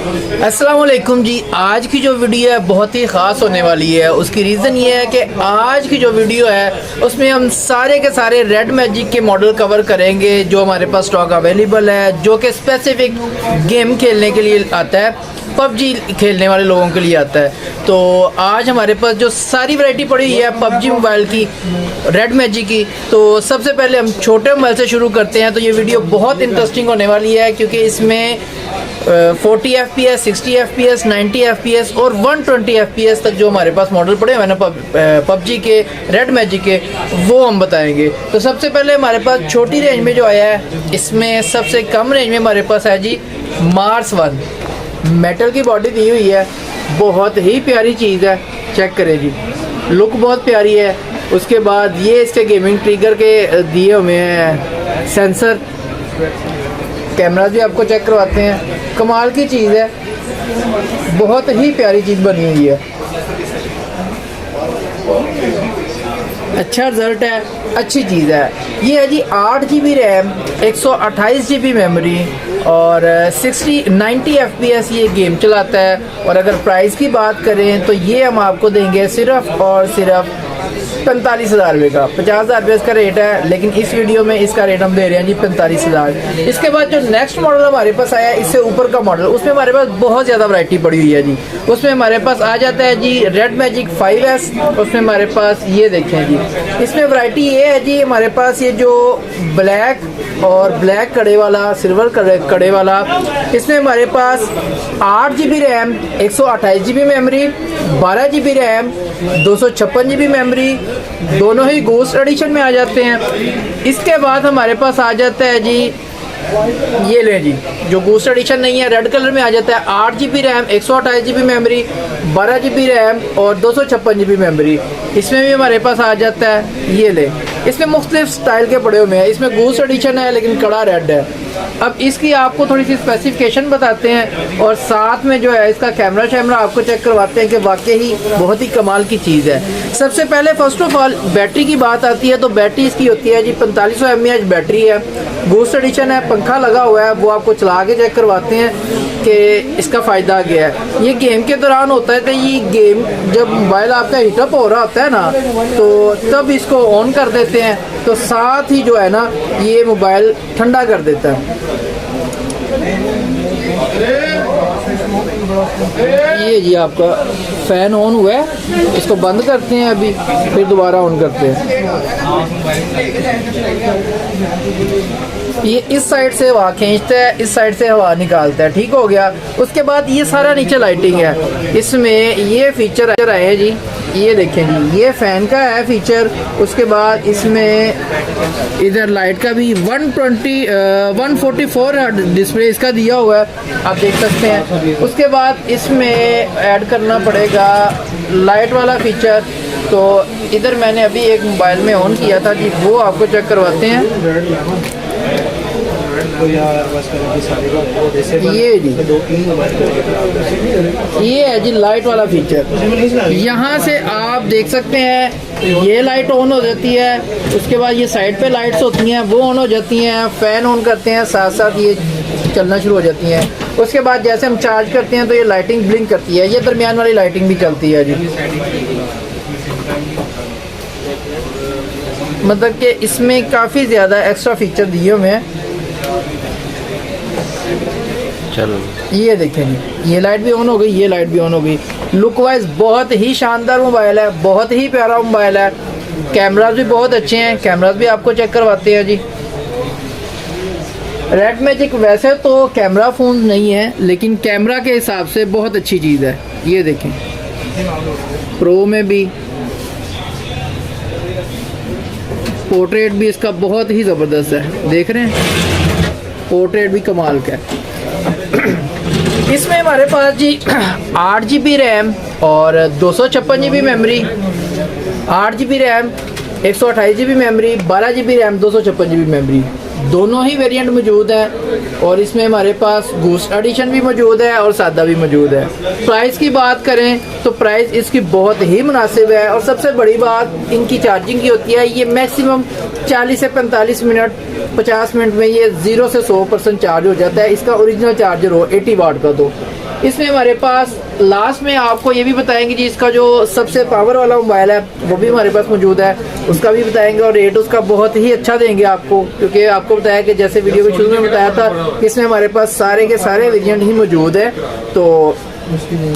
अस्सलाम वालेकुम जी। आज की जो वीडियो है बहुत ही ख़ास होने वाली है। उसकी रीज़न ये है कि आज की जो वीडियो है उसमें हम सारे के सारे रेड मैजिक के मॉडल कवर करेंगे जो हमारे पास स्टॉक अवेलेबल है, जो कि स्पेसिफिक गेम खेलने के लिए आता है, पबजी खेलने वाले लोगों के लिए आता है। तो आज हमारे पास जो सारी वैरायटी पड़ी हुई है पबजी मोबाइल की, रेड मैजिक की, तो सबसे पहले हम छोटे मोबाइल से शुरू करते हैं। तो ये वीडियो बहुत इंटरेस्टिंग होने वाली है क्योंकि इसमें 40 FPS, 60 FPS, 90 FPS और 120 FPS तक जो हमारे पास मॉडल पड़े हुए हैं ना पबजी के, रेड मैजिक के, वो हम बताएंगे। तो सबसे पहले हमारे पास छोटी रेंज में जो आया है, इसमें सबसे कम रेंज में हमारे पास है जी मार्स 1। मेटल की बॉडी दी हुई है, बहुत ही प्यारी चीज़ है। चेक करें जी, लुक बहुत प्यारी है। उसके बाद ये इसके गेमिंग ट्रिगर के दिए हुए हैं सेंसर, कैमरा भी आपको चेक करवाते हैं। कमाल की चीज़ है, बहुत ही प्यारी चीज़ बनी हुई है। अच्छा रिजल्ट है, अच्छी चीज़ है। ये है जी 8 GB रैम, 128 GB मेमोरी और 90 FPS ये गेम चलाता है। और अगर प्राइस की बात करें तो ये हम आपको देंगे सिर्फ और सिर्फ 45,000 रुपये का। 50,000 रुपये इसका रेट है, लेकिन इस वीडियो में इसका रेट हम दे रहे हैं जी 45,000। इसके बाद जो नेक्स्ट मॉडल हमारे पास आया है, इससे ऊपर का मॉडल, उसमें हमारे पास बहुत ज़्यादा वैरायटी पड़ी हुई है जी। उसमें हमारे पास आ जाता है जी रेड मैजिक 5S। उसमें हमारे पास ये देखें जी, इसमें वैरायटी ये है जी, हमारे पास ये जो ब्लैक और ब्लैक कड़े वाला, सिल्वर कड़े वाला, इसमें हमारे पास 8 GB RAM, 128 GB memory, 12 GB RAM, 256 GB memory, दोनों ही गोस्ट एडिशन में आ जाते हैं। इसके बाद हमारे पास आ जाता है जी, ये ले जी, जो गोस्ट एडिशन नहीं है, रेड कलर में आ जाता है 8 GB RAM, 128 GB memory, 12 GB RAM और 256 GB मेमोरी। इसमें भी हमारे पास आ जाता है, ये ले। इसमें मुख्तलिफ स्टाइल के पड़े हुए हैं। इसमें गोस्ट एडिशन है लेकिन कड़ा रेड है। अब इसकी आपको थोड़ी सी स्पेसिफिकेशन बताते हैं और साथ में जो है इसका कैमरा आपको चेक करवाते हैं कि वाकई ही बहुत ही कमाल की चीज़ है। सबसे पहले फर्स्ट ऑफ ऑल बैटरी की बात आती है तो बैटरी इसकी होती है जी 4500 mAh बैटरी है। गोस्ट एडिशन है, पंखा लगा हुआ है, वो आपको चला के चेक करवाते हैं कि इसका फ़ायदा क्या है। ये गेम के दौरान होता है, तो ये गेम जब मोबाइल आपका हीटअप हो रहा होता है ना, तो तब इसको ऑन कर देते हैं, तो साथ ही जो है ना ये मोबाइल ठंडा कर देता है। ये जी आपका फ़ैन ऑन हुआ है, इसको बंद करते हैं अभी, फिर दोबारा ऑन करते हैं। ये इस साइड से हवा खींचता है, इस साइड से हवा निकालता है। ठीक हो गया। उसके बाद ये सारा नीचे लाइटिंग है। इसमें ये फीचर आए हैं जी, ये देखें जी, ये फ़ैन का है फीचर। उसके बाद इसमें इधर लाइट का भी 144 डिस्प्ले इसका दिया हुआ है, आप देख सकते हैं। उसके बाद इसमें ऐड करना पड़ेगा लाइट वाला फीचर। तो इधर मैंने अभी एक मोबाइल में ऑन किया था जी, वो आपको चेक करवाते हैं। ये जी, ये है जी लाइट वाला फीचर। यहाँ से आप देख सकते हैं ये लाइट ऑन हो जाती है। उसके बाद ये साइड पे लाइट्स होती हैं, वो ऑन हो जाती हैं। फ़ैन ऑन करते हैं, साथ साथ ये चलना शुरू हो जाती हैं। उसके बाद जैसे हम चार्ज करते हैं तो ये लाइटिंग ब्लिंक करती है। ये दरमियान वाली लाइटिंग भी चलती है जी। मतलब कि इसमें काफ़ी ज़्यादा एक्स्ट्रा फीचर दिए हुए हैं। चलो ये देखें जी, ये लाइट भी ऑन हो गई, ये लाइट भी ऑन हो गई। लुक वाइज बहुत ही शानदार मोबाइल है, बहुत ही प्यारा मोबाइल है। कैमरास भी बहुत अच्छे हैं, कैमरास भी आपको चेक करवाते हैं जी। रेड मैजिक वैसे तो कैमरा फ़ोन नहीं है, लेकिन कैमरा के हिसाब से बहुत अच्छी चीज़ है। ये देखें, प्रो में भी पोर्ट्रेट भी इसका बहुत ही ज़बरदस्त है, देख रहे हैं, पोर्ट्रेट भी कमाल का है। इसमें हमारे पास जी 8 GB रैम और 256 GB memory, 8 GB RAM, 128 GB memory, 12 GB RAM, 256 GB memory, दोनों ही वेरिएंट मौजूद हैं। और इसमें हमारे पास गोस्ट एडिशन भी मौजूद है और सादा भी मौजूद है। प्राइस की बात करें तो प्राइस इसकी बहुत ही मुनासिब है। और सबसे बड़ी बात इनकी चार्जिंग की होती है। ये मैक्सिमम 40 से 45 मिनट, 50 मिनट में ये 0 से 100% चार्ज हो जाता है। इसका ओरिजिनल चार्जर हो 80 वाट का, तो इसमें हमारे पास लास्ट में आपको ये भी बताएंगे जी, इसका जो सबसे पावर वाला मोबाइल है वो भी हमारे पास मौजूद है, उसका भी बताएंगे और रेट उसका बहुत ही अच्छा देंगे आपको, क्योंकि आपको बताया कि जैसे वीडियो के शुरू में बताया था कि इसमें हमारे पास सारे के सारे वेरिएंट ही मौजूद है। तो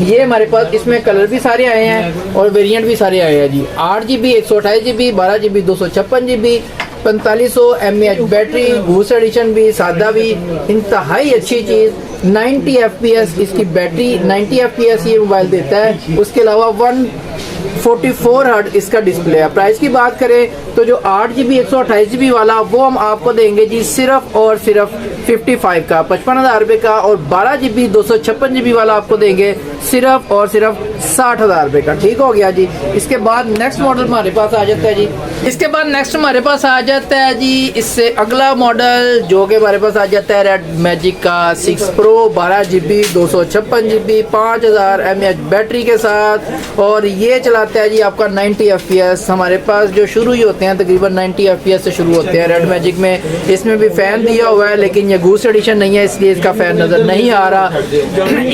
ये हमारे पास इसमें कलर भी सारे आए हैं और वेरिएंट भी सारे आए हैं जी। 8GB 128GB 12GB 256GB 4500 mAh battery, boost edition भी, सादा भी, इंतहाई अच्छी चीज़। 90 FPS इसकी बैटरी, 90 FPS ये मोबाइल देता है। उसके अलावा 144 हर्ट्ज इसका डिस्प्ले है। प्राइस की बात करें तो जो 8GB 128GB वाला वो हम आपको देंगे जी सिर्फ और सिर्फ 55 का, 55,000 रुपये का, और 12GB 256GB वाला आपको देंगे सिर्फ और सिर्फ 60,000 रुपये का। ठीक हो गया जी। इसके बाद नेक्स्ट मॉडल हमारे पास आ जाता है जी। इसके बाद नेक्स्ट हमारे पास आ जाता है जी इससे अगला मॉडल जो कि हमारे पास आ जाता है रेड मैजिक का 6 pro 12GB 256GB 5000 mAh battery के साथ, और ये चलाता है जी आपका 90 FPS। हमारे पास जो शुरू ही होते हैं तकरीबन 90 FPS से शुरू होते हैं रेड मैजिक में। इसमें भी फ़ैन दिया हुआ है लेकिन ये गूस एडिशन नहीं है, इसलिए इसका फ़ैन नज़र नहीं आ रहा।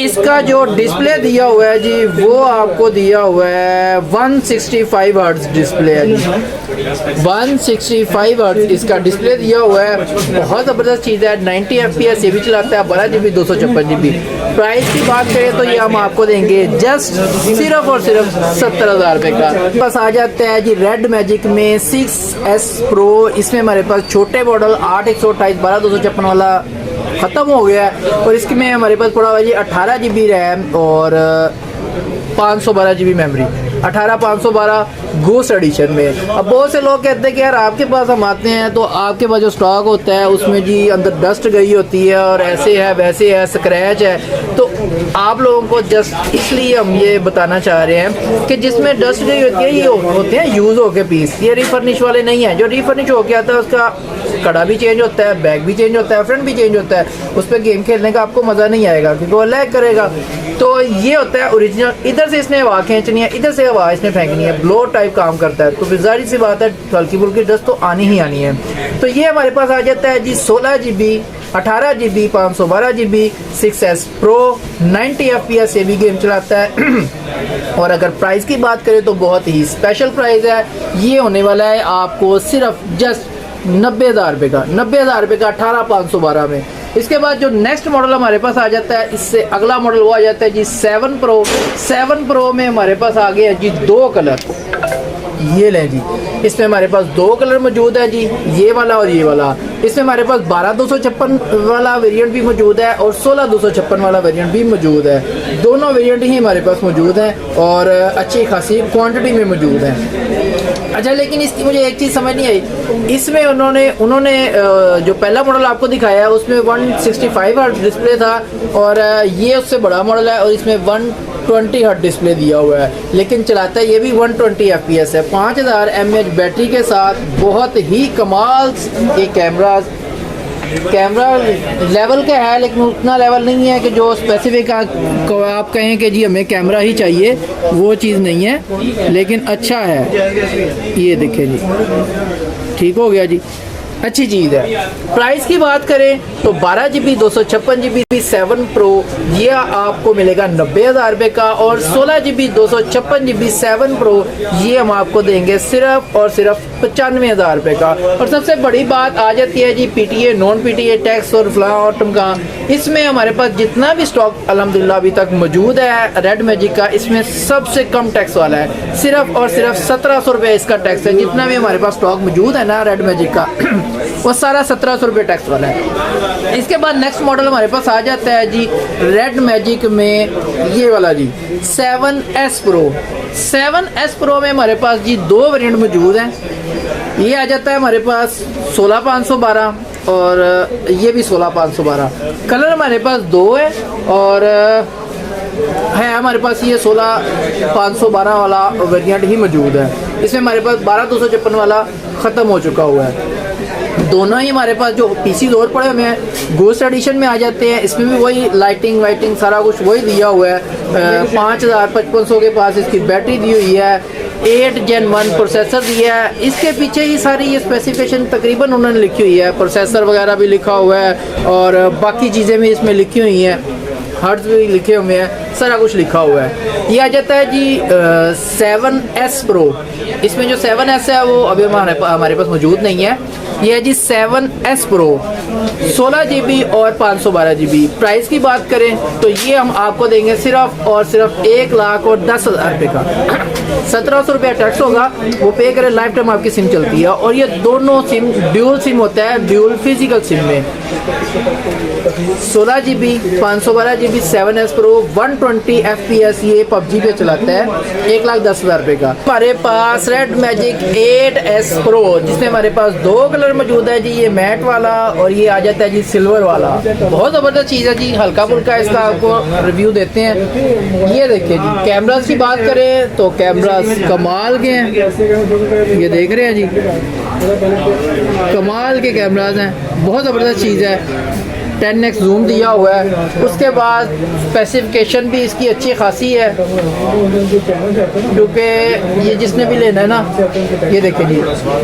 इसका जो डिस्प्ले दिया हुआ है जी वो आपको दिया हुआ है 165 हर्ट्ज डिस्प्ले है जी। 165 हर्ट्ज इसका डिस्प्ले दिया हुआ है, बहुत ज़बरदस्त चीज़ है। 90 FPS ये भी चलाता है, 12GB 256GB। प्राइस की बात करें तो ये हम आपको देंगे जस्ट सिर्फ और सिर्फ 70,000 रुपये का। बस आ जाता है जी रेड मैजिक में 6S Pro। इसमें हमारे पास छोटे मॉडल 8 128 12 256 वाला ख़त्म हो गया है, और इसकी में हमारे पास पड़ा हुआ है जी 18GB रैम और 512GB मेमोरी, 18512 गोस्ट एडिशन में। अब बहुत से लोग कहते हैं कि यार आपके पास हम आते हैं तो आपके पास जो स्टॉक होता है उसमें जी अंदर डस्ट गई होती है और ऐसे है वैसे है, स्क्रैच है। तो आप लोगों को जस्ट इसलिए हम ये बताना चाह रहे हैं कि जिसमें डस्ट गई होती है ये होते हैं यूज़ होके पीस, ये रिफर्निश वाले नहीं हैं। जो रिफर्निश होके आता है उसका कड़ा भी चेंज होता है, बैग भी चेंज होता है, फ्रंट भी चेंज होता है, उस पर गेम खेलने का आपको मज़ा नहीं आएगा क्योंकि वो लैग करेगा। तो ये होता है ओरिजिनल। इधर से इसने हवा खींचनी है, इधर से हवा इसने फेंकनी है, ब्लो टाइप काम करता है। तो फिर जाहिर सी बात है हल्की फुल्की डस्ट तो आनी ही आनी है। तो ये हमारे पास आ जाता है जी 16GB 18GB 512GB 6S Pro 90 FPS से भी गेम चलाता है। और अगर प्राइस की बात करें तो बहुत ही स्पेशल प्राइस है, ये होने वाला है आपको सिर्फ जस्ट 90,000 रुपये का, 90,000 रुपये का 18,512 में। इसके बाद जो नेक्स्ट मॉडल हमारे पास आ जाता है इससे अगला मॉडल वो आ जाता है जी 7 Pro। 7 Pro में हमारे पास आ गए हैं जी 2 कलर, ये लें जी। इसमें हमारे पास 2 कलर मौजूद है जी, ये वाला और ये वाला। इसमें हमारे पास 12/256 वाला वेरिएंट भी मौजूद है और 16/256 वाला वेरिएंट भी मौजूद है। दोनों वेरिएंट ही हमारे पास मौजूद हैं और अच्छी खासी क्वांटिटी में मौजूद हैं। अच्छा, लेकिन इसकी मुझे एक चीज़ समझ नहीं आई, इसमें उन्होंने जो पहला मॉडल आपको दिखाया है उसमें 165 हर्ट्ज डिस्प्ले था और ये उससे बड़ा मॉडल है और इसमें 120 हर्ट्ज डिस्प्ले दिया हुआ है, लेकिन चलाता है ये भी 120 FPS है। 5000 mAh बैटरी के साथ बहुत ही कमाल ये कैमरा लेवल का है, लेकिन उतना लेवल नहीं है कि जो स्पेसिफिक आप कहें कि जी हमें कैमरा ही चाहिए, वो चीज़ नहीं है, लेकिन अच्छा है। ये देखें जी, ठीक हो गया जी, अच्छी चीज़ है। प्राइस की बात करें तो 12GB 256GB 7 Pro ये आपको मिलेगा 90,000 रुपये का, और 16GB 256GB 7 Pro ये हम आपको देंगे सिर्फ और सिर्फ 95,000 रुपये का। और सबसे बड़ी बात आ जाती है जी PTA नॉन PTA टैक्स और फ्ला और टमका। इसमें हमारे पास जितना भी स्टॉक अल्हम्दुलिल्लाह अभी तक मौजूद है रेड मैजिक का, इसमें सबसे कम टैक्स वाला है, सिर्फ और सिर्फ 1700 रुपये इसका टैक्स है। जितना भी हमारे पास स्टॉक मौजूद है ना रेड मैजिक का वो सारा 1700 रुपये टैक्स वाला है। इसके बाद नेक्स्ट मॉडल हमारे पास आ जाता है जी रेड मैजिक में ये वाला जी 7S Pro। 7S Pro में हमारे पास जी 2 वेरिएंट मौजूद हैं। ये आ जाता है हमारे पास 16,512 और ये भी 16,512। कलर हमारे पास 2 है और है हमारे पास ये 16,512 वाला वेरिएंट ही मौजूद है। इसमें हमारे पास 12/256 वाला ख़त्म हो चुका हुआ है। दोनों ही हमारे पास जो पीसी दौर पड़े हुए हैं गोस्ट एडिशन में आ जाते हैं। इसमें भी वही लाइटिंग वाइटिंग सारा कुछ वही दिया हुआ है। 5500 के पास इसकी बैटरी दी हुई है, 8 Gen 1 प्रोसेसर दिया है। इसके पीछे ही सारी ये स्पेसिफिकेशन तकरीबन उन्होंने लिखी हुई है, प्रोसेसर वगैरह भी लिखा हुआ है और बाकी चीज़ें भी इसमें लिखी हुई हैं। हर्ट्ज भी लिखे हुए हैं, सारा कुछ लिखा हुआ है। ये आ जाता है जी 7S Pro। इसमें जो 7S है वो अभी हमारे पास मौजूद नहीं है। ये है जी 7S Pro 16 GB और 512 GB। प्राइस की बात करें तो ये हम आपको देंगे सिर्फ और सिर्फ 1,10,000 रुपये का। 1700 रुपया टैक्स होगा, वो पे करें, लाइफ टाइम आपकी सिम चलती है। और ये दोनों सिम ड्यूल सिम होता है, ड्यूल फिजिकल सिम में 16 GB 512 GB 7S Pro 120 FPS ये PUBG पे चलाता है, 1,10,000 रुपये का। हमारे पास रेड मैजिक 8S Pro जिसमें हमारे पास दो कलर मौजूद है जी, ये मैट वाला और ये आ जाता है जी सिल्वर वाला। बहुत ज़बरदस्त चीज़ है जी, हल्का फुल्का इसका आपको रिव्यू देते हैं। ये देखिए जी, कैमरास की बात करें तो कैमरास कमाल के हैं, ये देख रहे हैं जी, कमाल के कैमरास हैं, बहुत ज़बरदस्त चीज़ है। 10x जूम दिया हुआ है। उसके बाद स्पेसिफिकेशन भी इसकी अच्छी खासी है, क्योंकि ये जिसने भी लेना है ना, ये देखें जी,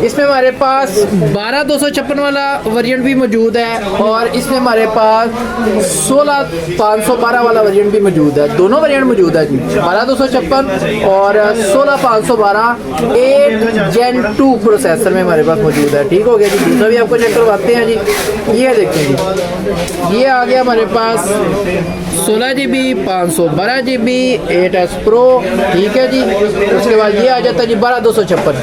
इसमें हमारे पास 12,256 वाला वेरिएंट भी मौजूद है और इसमें हमारे पास 16,512 वाला वेरिएंट भी मौजूद है। दोनों वेरिएंट मौजूद है जी, 12,256 और 16,512 8 Gen 2 प्रोसेसर में हमारे पास मौजूद है। ठीक हो गया जी, दूसरा भी आपको चेक करवाते हैं जी। ये देखें जी, ये आ गया हमारे पास 16 GB 512 GB 8S Pro। ठीक है जी, उसके बाद ये आ जाता है जी 12,256।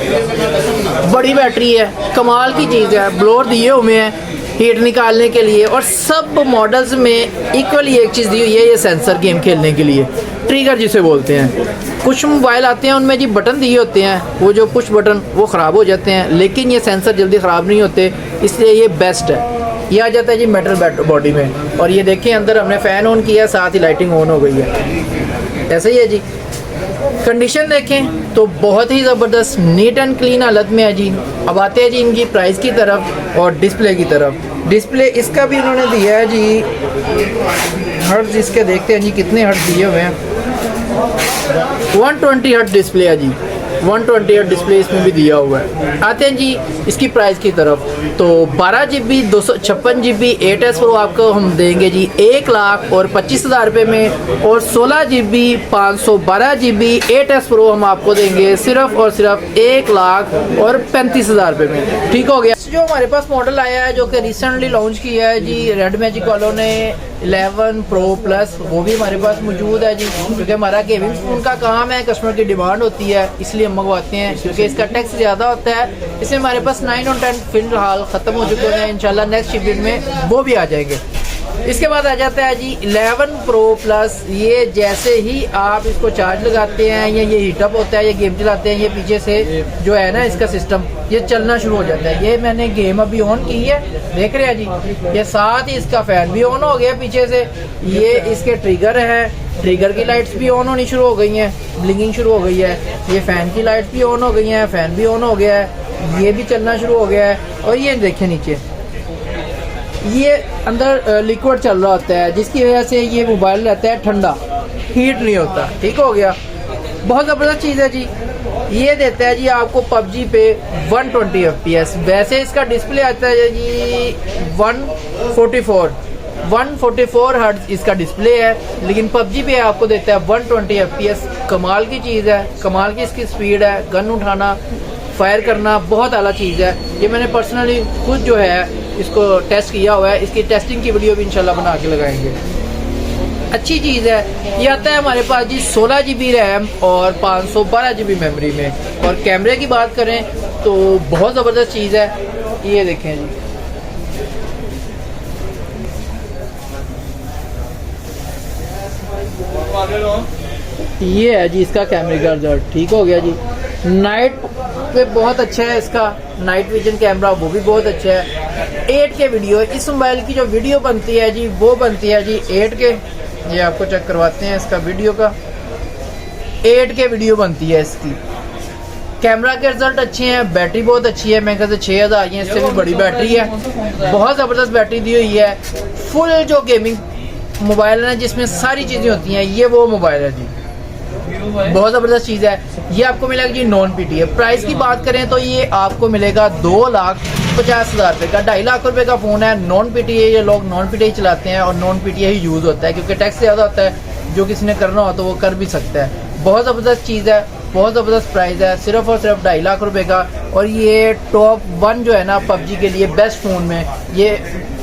बड़ी बैटरी है, कमाल की चीज़ है, ब्लोअर दिए हुए हैं हीट निकालने के लिए और सब मॉडल्स में इक्वली एक चीज़ दी हुई है, ये सेंसर गेम खेलने के लिए, ट्रिगर जिसे बोलते हैं। कुछ मोबाइल आते हैं उनमें जी बटन दिए होते हैं, वो जो पुश बटन वो ख़राब हो जाते हैं, लेकिन ये सेंसर जल्दी ख़राब नहीं होते, इसलिए ये बेस्ट है। ये आ जाता है जी मेटल बॉडी में और ये देखें अंदर हमने फ़ैन ऑन किया, साथ ही लाइटिंग ऑन हो गई है। ऐसे ही है जी, कंडीशन देखें तो बहुत ही ज़बरदस्त नीट एंड क्लीन हालत में है जी। अब आते हैं जी इनकी प्राइस की तरफ और डिस्प्ले की तरफ। डिस्प्ले इसका भी उन्होंने दिया है जी, हर्ट्ज इसके देखते हैं जी कितने हर्ट्ज दिए हुए हैं। 120 हर्ट्ज डिस्प्ले है जी, 120 हर्ट्ज डिस्प्ले इसमें भी दिया हुआ है। आते हैं जी इसकी प्राइस की तरफ, तो 12 GB 256 GB 8S Pro आपको हम देंगे जी 1,25,000 रुपये में और 16 GB 512 GB 8S Pro हम आपको देंगे सिर्फ और सिर्फ 1,35,000 रुपये में। ठीक हो गया। जो हमारे पास मॉडल आया है जो कि रिसेंटली लॉन्च किया है जी रेड मैजिक वालों ने 11 Pro Plus, वो भी हमारे पास मौजूद है जी, क्योंकि हमारा गेमिंग फोन का काम है, कस्टमर की डिमांड होती है इसलिए हम मंगवाते हैं, क्योंकि इसका टैक्स ज़्यादा होता है। इसमें हमारे पास 9 और 10 फिलहाल ख़त्म हो चुके हैं, इंशाल्लाह नेक्स्ट शिपिंग में वो भी आ जाएंगे। इसके बाद आ जाता है जी 11 Pro Plus। ये जैसे ही आप इसको चार्ज लगाते हैं या ये हीटअप होता है, ये गेम चलाते हैं, ये पीछे से जो है ना इसका सिस्टम ये चलना शुरू हो जाता है। ये मैंने गेम अभी ऑन की है, देख रहे हैं जी, ये साथ ही इसका फ़ैन भी ऑन हो गया पीछे से। ये इसके ट्रिगर है, ट्रिगर की लाइट्स भी ऑन होनी शुरू हो गई हैं, ब्लिंकिंग शुरू हो गई है। ये फ़ैन की लाइट्स भी ऑन हो गई हैं, फ़ैन भी ऑन हो गया है, ये भी चलना शुरू हो गया है। और ये देखें नीचे, ये अंदर लिक्विड चल रहा होता है जिसकी वजह से ये मोबाइल रहता है ठंडा, हीट नहीं होता। ठीक हो गया, बहुत ज़बरदस्त चीज़ है जी। ये देता है जी आपको PUBG पे 120 FPS। वैसे इसका डिस्प्ले आता है जी 144 हर्ट्ज इसका डिस्प्ले है, लेकिन PUBG पे आपको देता है 120 FPS। कमाल की चीज़ है, कमाल की इसकी स्पीड है, गन उठाना फायर करना बहुत आला चीज़ है। ये मैंने पर्सनली खुद जो है इसको टेस्ट किया हुआ है, इसकी टेस्टिंग की वीडियो भी इंशाल्लाह बना के लगाएंगे। अच्छी चीज़ है। ये आता है हमारे पास जी 16 GB रैम और 512 GB मेमोरी में। और कैमरे की बात करें तो बहुत ज़बरदस्त चीज़ है, ये देखें जी, ये है जी इसका कैमरे का रिजल्ट। ठीक हो गया जी, नाइट पे बहुत अच्छा है इसका नाइट विजन कैमरा, वो भी बहुत अच्छा है। 8K वीडियो, इस मोबाइल की जो वीडियो बनती है जी वो बनती है जी 8K। ये आपको चेक करवाते हैं इसका वीडियो का, 8K वीडियो बनती है इसकी। कैमरा के रिजल्ट अच्छे हैं, बैटरी बहुत अच्छी है, मैं कहते 6000 है, इससे भी बड़ी बैटरी है, बहुत ज़बरदस्त बैटरी दी हुई है। फुल जो गेमिंग मोबाइल है जिसमें सारी चीज़ें होती हैं, ये वो मोबाइल है जी। बहुत ज़बरदस्त चीज़ है। ये आपको मिलेगा जी नॉन पीटी है। प्राइस की बात करें तो ये आपको मिलेगा 2,50,000 रुपये का। 2.5 लाख रुपए का फ़ोन है, नॉन पीटी है। ये लोग नॉन पीटी चलाते हैं और नॉन पीटी ही यूज़ होता है क्योंकि टैक्स ज़्यादा होता है। जो किसी ने करना हो तो वो कर भी सकता है। बहुत ज़बरदस्त चीज़ है, बहुत ज़बरदस्त प्राइस है, सिर्फ और सिर्फ 2.5 लाख रुपए का। और ये टॉप 1 जो है ना पबजी के लिए बेस्ट फ़ोन में ये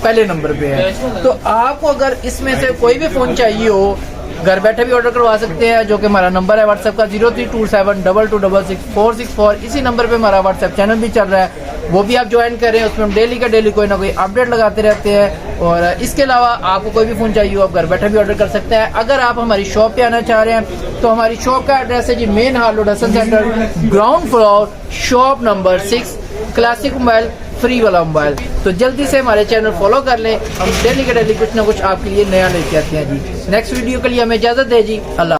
पहले नंबर पे है। तो आपको अगर इसमें से कोई भी फ़ोन चाहिए हो, घर बैठे भी ऑर्डर करवा सकते हैं, जो कि हमारा नंबर है व्हाट्सएप का 0327226664। इसी नंबर पे हमारा व्हाट्सएप चैनल भी चल रहा है, वो भी आप ज्वाइन करें। उसमें हम डेली का डेली कोई ना कोई अपडेट लगाते रहते हैं। और इसके अलावा आपको कोई भी फ़ोन चाहिए हो आप घर बैठे भी ऑर्डर कर सकते हैं। अगर आप हमारी शॉप पे आना चाह रहे हैं तो हमारी शॉप का एड्रेस है जी main hall road Hasan centre, ground floor, shop number 6, classic mobile, free वाला मोबाइल। तो जल्दी से हमारे चैनल फॉलो कर लें, हम डेली के डेली कुछ ना कुछ आपके लिए नया लेके आते हैं जी। नेक्स्ट वीडियो के लिए हमें इजाज़त दें जी, अल्लाह।